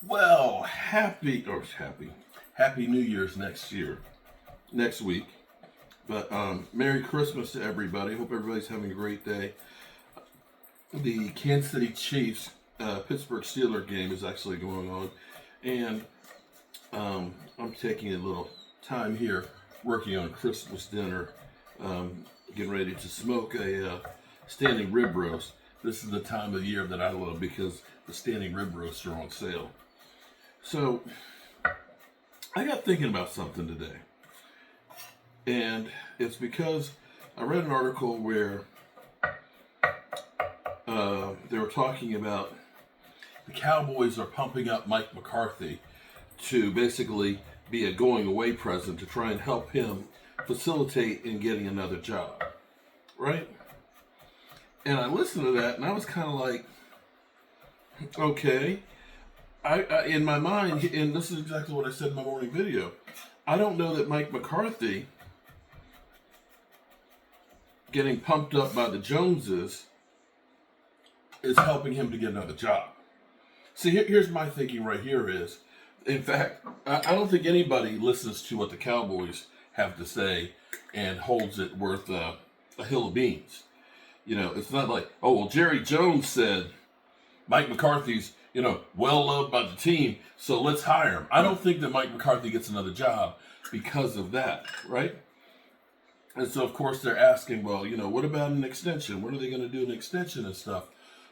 Well, happy New Year's next week. But Merry Christmas to everybody. Hope everybody's having a great day. The Kansas City Chiefs Pittsburgh Steelers game is actually going on, and I'm taking a little time here working on Christmas dinner, getting ready to smoke a standing rib roast. This is the time of year that I love because the standing rib roasts are on sale. So I got thinking about something today, and it's because I read an article where they were talking about the Cowboys are pumping up Mike McCarthy to basically be a going away present to try and help him facilitate in getting another job, right? And I listened to that and I was kind of like, okay. I in my mind, and this is exactly what I said in my morning video, I don't know that Mike McCarthy getting pumped up by the Joneses is helping him to get another job. See, here's my thinking right here is, in fact, I don't think anybody listens to what the Cowboys have to say and holds it worth a hill of beans. You know, it's not like, oh, well, Jerry Jones said Mike McCarthy's, well loved by the team, so let's hire him. I don't think that Mike McCarthy gets another job because of that, right? And so, of course, they're asking, well, what about an extension? When are they going to do an extension and stuff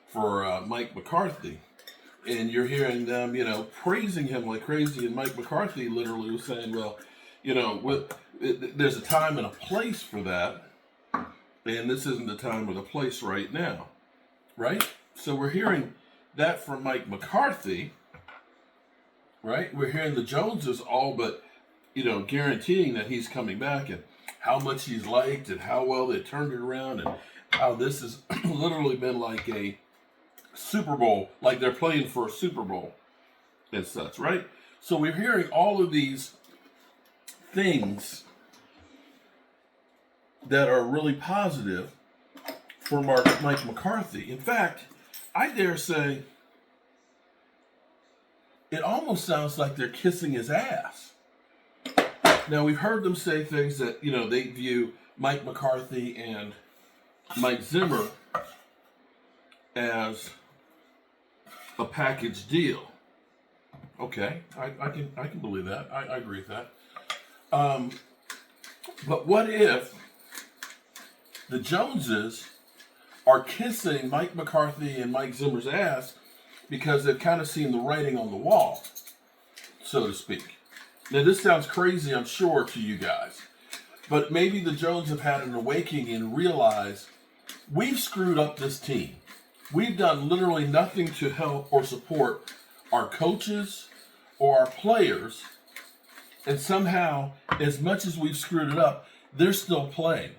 for Mike McCarthy? And you're hearing them, praising him like crazy. And Mike McCarthy literally was saying, well, there's a time and a place for that. And this isn't the time or the place right now, right? So we're hearing that from Mike McCarthy, right? We're hearing the Joneses all but, guaranteeing that he's coming back and how much he's liked and how well they turned it around and how this has literally been like a Super Bowl, like they're playing for a Super Bowl and such, right? So we're hearing all of these things that are really positive for Mike McCarthy. In fact, I dare say it almost sounds like they're kissing his ass. Now, we've heard them say things that, they view Mike McCarthy and Mike Zimmer as a package deal. Okay, I can believe that. I agree with that. But what if the Joneses are kissing Mike McCarthy and Mike Zimmer's ass because they've kind of seen the writing on the wall, so to speak? Now, this sounds crazy, I'm sure, to you guys, but maybe the Joneses have had an awakening and realized we've screwed up this team. We've done literally nothing to help or support our coaches or our players, and somehow, as much as we've screwed it up, they're still playing.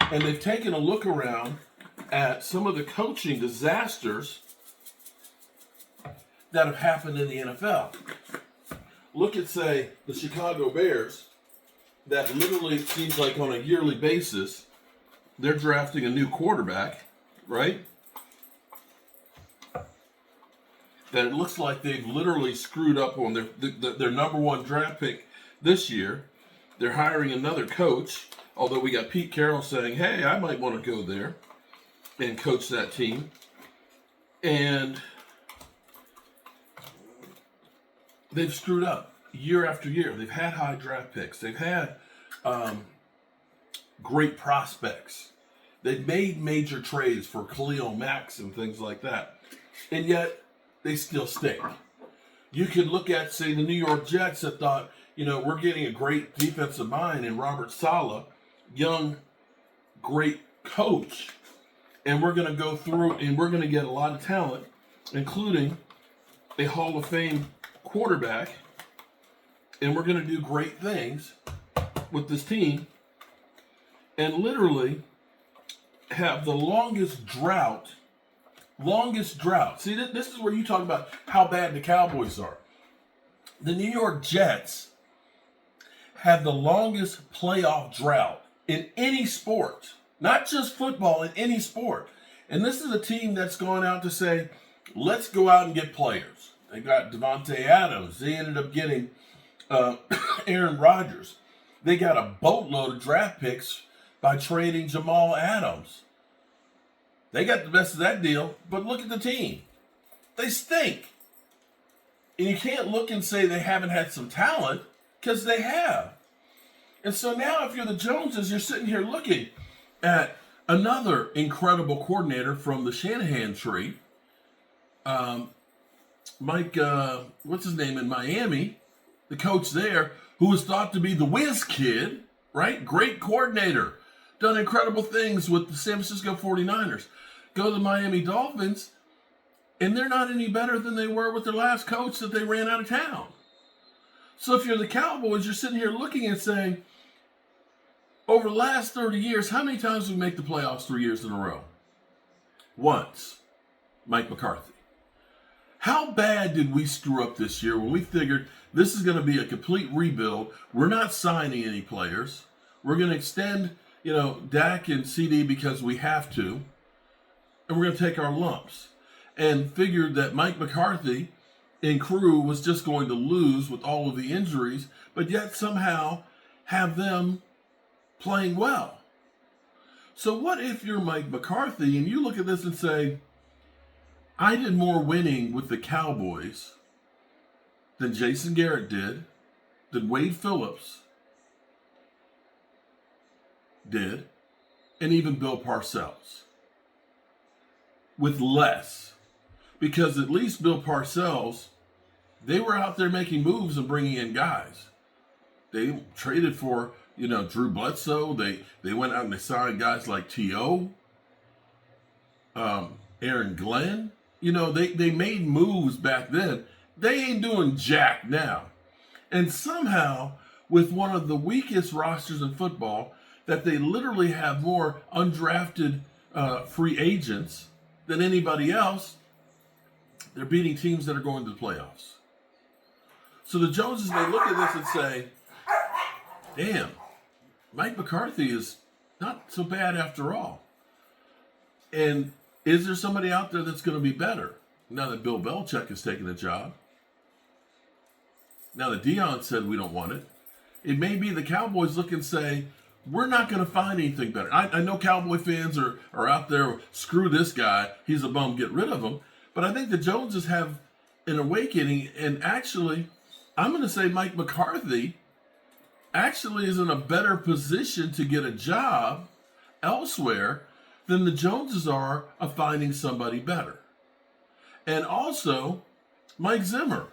And they've taken a look around at some of the coaching disasters that have happened in the NFL. Look at, say, the Chicago Bears, that literally seems like on a yearly basis, they're drafting a new quarterback, right? That it looks like they've literally screwed up on their number one draft pick this year. They're hiring another coach, although we got Pete Carroll saying, hey, I might want to go there and coach that team. And they've screwed up year after year. They've had high draft picks. They've had great prospects. They've made major trades for Khalil Mack and things like that. And yet, they still stink. You could look at, say, the New York Jets that thought, we're getting a great defensive mind in Robert Saleh, young, great coach, and we're going to go through and we're going to get a lot of talent, including a Hall of Fame quarterback, and we're going to do great things with this team, and literally have the longest drought. See, this is where you talk about how bad the Cowboys are. The New York Jets have the longest playoff drought in any sport, not just football, in any sport. And this is a team that's gone out to say, let's go out and get players. They got Devontae Adams. They ended up getting Aaron Rodgers. They got a boatload of draft picks by trading Jamal Adams. They got the best of that deal, but look at the team. They stink. And you can't look and say they haven't had some talent, because they have. And so now if you're the Joneses, you're sitting here looking at another incredible coordinator from the Shanahan tree, Mike, what's his name in Miami, the coach there, who was thought to be the whiz kid, right? Great coordinator. Done incredible things with the San Francisco 49ers. Go to the Miami Dolphins, and they're not any better than they were with their last coach that they ran out of town. So if you're the Cowboys, you're sitting here looking and saying, over the last 30 years, how many times did we make the playoffs 3 years in a row? Once. Mike McCarthy. How bad did we screw up this year when we figured this is going to be a complete rebuild? We're not signing any players. We're going to extend, Dak and CD because we have to. And we're going to take our lumps. And figured that Mike McCarthy and crew was just going to lose with all of the injuries, but yet somehow have them playing well. So what if you're Mike McCarthy and you look at this and say, I did more winning with the Cowboys than Jason Garrett did, than Wade Phillips did, and even Bill Parcells. With less. Because at least Bill Parcells, they were out there making moves and bringing in guys. They traded for, Drew Bledsoe. They went out and they signed guys like T.O., Aaron Glenn. They made moves back then. They ain't doing jack now. And somehow, with one of the weakest rosters in football, that they literally have more undrafted free agents than anybody else, they're beating teams that are going to the playoffs. So the Joneses, they look at this and say, damn, Mike McCarthy is not so bad after all. And is there somebody out there that's going to be better now that Bill Belichick has taken the job? Now that Dion said we don't want it, it may be the Cowboys look and say, we're not going to find anything better. I know Cowboy fans are out there, screw this guy, he's a bum, get rid of him. But I think the Joneses have an awakening, and actually, I'm going to say Mike McCarthy actually is in a better position to get a job elsewhere than the Joneses are of finding somebody better. And also, Mike Zimmer.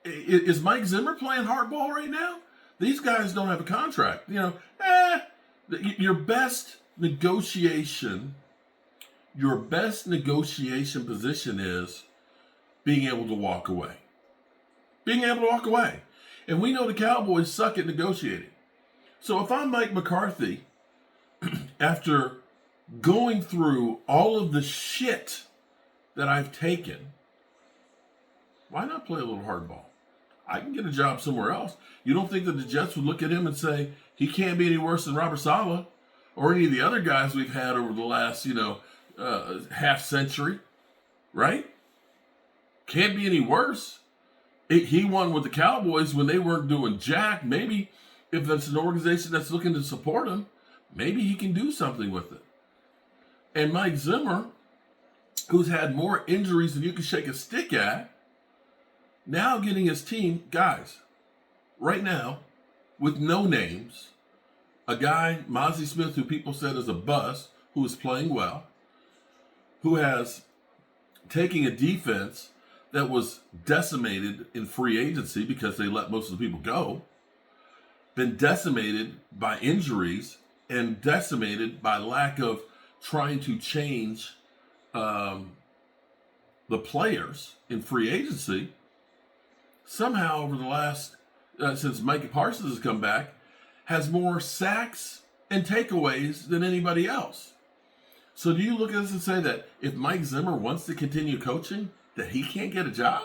Is Mike Zimmer playing hardball right now? These guys don't have a contract. Your best negotiation position is being able to walk away. Being able to walk away. And we know the Cowboys suck at negotiating. So if I'm Mike McCarthy, after going through all of the shit that I've taken, why not play a little hardball? I can get a job somewhere else. You don't think that the Jets would look at him and say, he can't be any worse than Robert Saleh or any of the other guys we've had over the last, half century, right? Can't be any worse. He won with the Cowboys when they weren't doing jack. Maybe if that's an organization that's looking to support him, maybe he can do something with it. And Mike Zimmer, who's had more injuries than you can shake a stick at, now getting his team, guys, right now, with no names, a guy, Mozzie Smith, who people said is a bust, who is playing well, who has taken a defense that was decimated in free agency because they let most of the people go, been decimated by injuries and decimated by lack of trying to change the players in free agency. Somehow over the last, since Micah Parsons has come back, has more sacks and takeaways than anybody else. So do you look at this and say that if Mike Zimmer wants to continue coaching, that he can't get a job?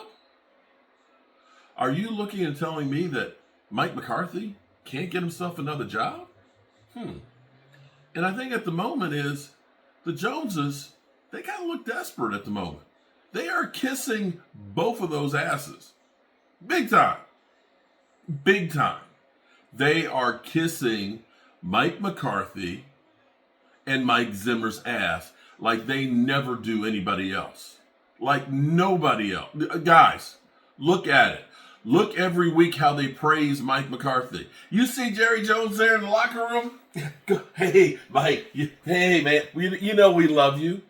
Are you looking and telling me that Mike McCarthy can't get himself another job? And I think at the moment is the Joneses, they kind of look desperate at the moment. They are kissing both of those asses. Big time. Big time. They are kissing Mike McCarthy and Mike Zimmer's ass like they never do anybody else. Like nobody else. Guys, look at it. Look every week how they praise Mike McCarthy. You see Jerry Jones there in the locker room? Hey, Mike. Hey, man. You know we love you.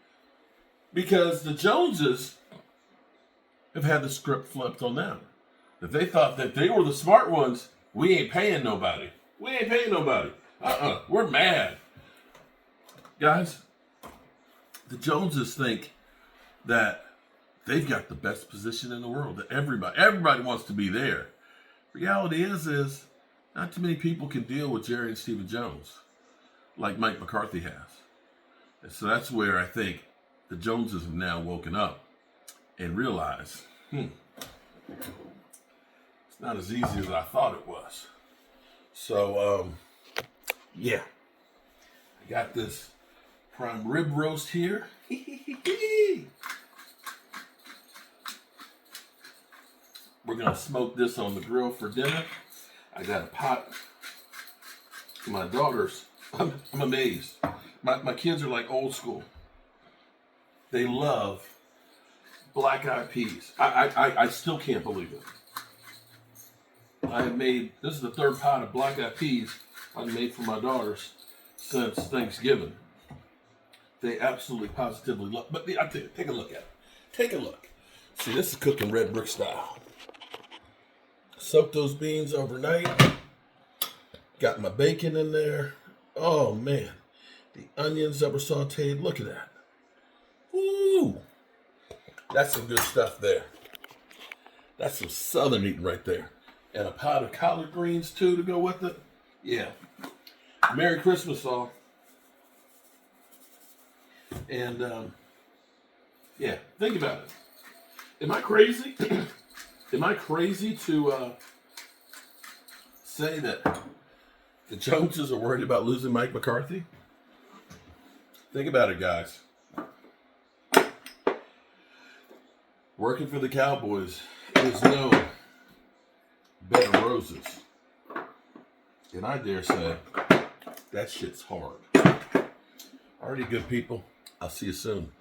Because the Joneses have had the script flipped on them. If they thought that they were the smart ones, we ain't paying nobody. We ain't paying nobody. We're mad. Guys, the Joneses think that they've got the best position in the world. That everybody wants to be there. Reality is not too many people can deal with Jerry and Stephen Jones like Mike McCarthy has. And so that's where I think the Joneses have now woken up and realized, it's not as easy as I thought it was. So, yeah. I got this prime rib roast here. We're going to smoke this on the grill for dinner. I got a pot. My daughters, I'm amazed. My kids are like old school. They love black-eyed peas. I still can't believe it. This is the third pot of black-eyed peas I've made for my daughters since Thanksgiving. They absolutely, positively love. But I tell you, take a look at it. Take a look. See, this is cooking red brick style. Soak those beans overnight. Got my bacon in there. Oh man, the onions that were sauteed. Look at that. Ooh, that's some good stuff there. That's some southern eating right there. And a pot of collard greens too to go with it. Yeah. Merry Christmas, all. And yeah, think about it. Am I crazy? Am I crazy to say that the Joneses are worried about losing Mike McCarthy? Think about it, guys. Working for the Cowboys is no bed of roses. And I dare say that shit's hard. Alrighty, good people. I'll see you soon.